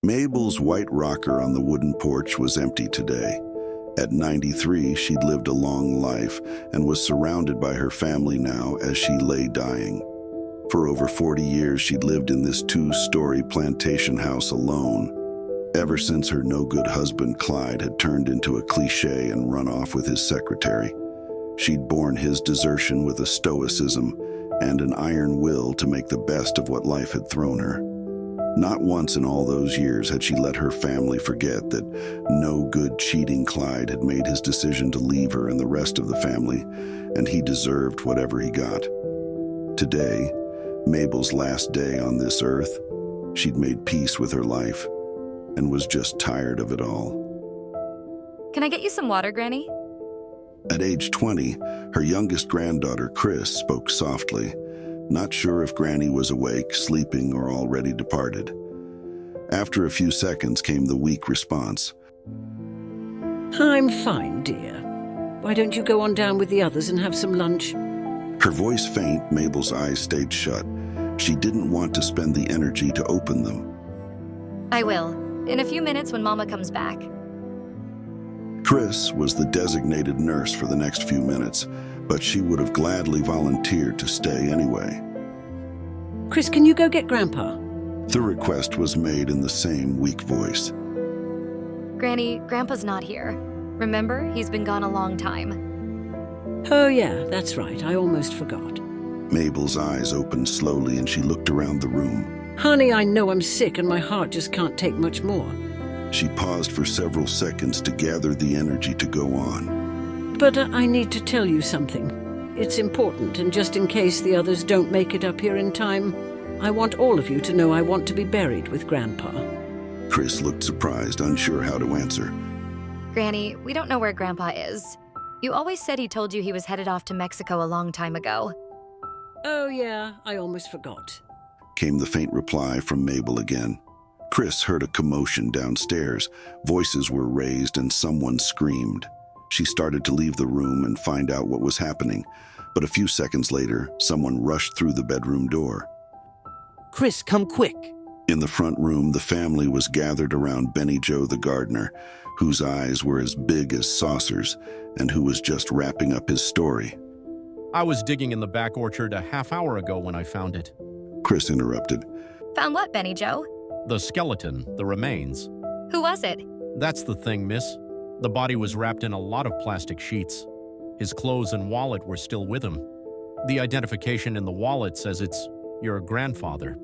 Mabel's white rocker on the wooden porch was empty today. At 93, she'd lived a long life and was surrounded by her family now as she lay dying. For over 40 years, she'd lived in this two-story plantation house alone. Ever since her no-good husband Clyde had turned into a cliché and run off with his secretary, she'd borne his desertion with a stoicism and an iron will to make the best of what life had thrown her. Not once in all those years had she let her family forget that no-good cheating Clyde had made his decision to leave her and the rest of the family, and he deserved whatever he got. Today, Mabel's last day on this earth, she'd made peace with her life and was just tired of it all. Can I get you some water, Granny? At age 20, her youngest granddaughter, Chris, spoke softly, not sure if Granny was awake, sleeping, or already departed. After a few seconds came the weak response. I'm fine, dear. Why don't you go on down with the others and have some lunch? Her voice faint, Mabel's eyes stayed shut. She didn't want to spend the energy to open them. I will. In a few minutes when Mama comes back. Chris was the designated nurse for the next few minutes, but she would have gladly volunteered to stay anyway. Chris, can you go get Grandpa? The request was made in the same weak voice. Granny, Grandpa's not here. Remember, he's been gone a long time. Oh yeah, that's right. I almost forgot. Mabel's eyes opened slowly and she looked around the room. Honey, I know I'm sick and my heart just can't take much more. She paused for several seconds to gather the energy to go on. But I need to tell you something. It's important, and just in case the others don't make it up here in time, I want all of you to know I want to be buried with Grandpa. Chris looked surprised, unsure how to answer. Granny, we don't know where Grandpa is. You always said he told you he was headed off to Mexico a long time ago. Oh yeah, I almost forgot. Came the faint reply from Mabel again. Chris heard a commotion downstairs. Voices were raised and someone screamed. She started to leave the room and find out what was happening, but a few seconds later, someone rushed through the bedroom door. Chris, come quick. In the front room, the family was gathered around Benny Joe the gardener, whose eyes were as big as saucers and who was just wrapping up his story. I was digging in the back orchard a half hour ago when I found it. Chris interrupted. Found what, Benny Joe? The skeleton, the remains. Who was it? That's the thing, miss. The body was wrapped in a lot of plastic sheets. His clothes and wallet were still with him. The identification in the wallet says it's your grandfather.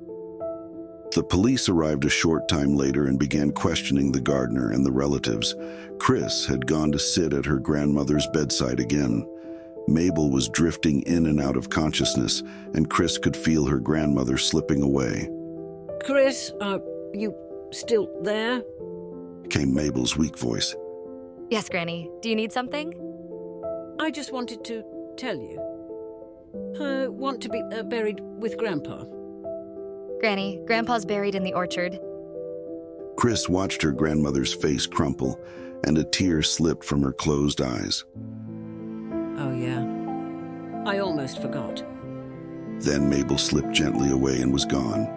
The police arrived a short time later and began questioning the gardener and the relatives. Chris had gone to sit at her grandmother's bedside again. Mabel was drifting in and out of consciousness, and Chris could feel her grandmother slipping away. Chris, are you still there? Came Mabel's weak voice. Yes, Granny. Do you need something? I just wanted to tell you. I want to be buried with Grandpa. Granny, Grandpa's buried in the orchard. Chris watched her grandmother's face crumple, and a tear slipped from her closed eyes. Oh yeah, I almost forgot. Then Mabel slipped gently away and was gone.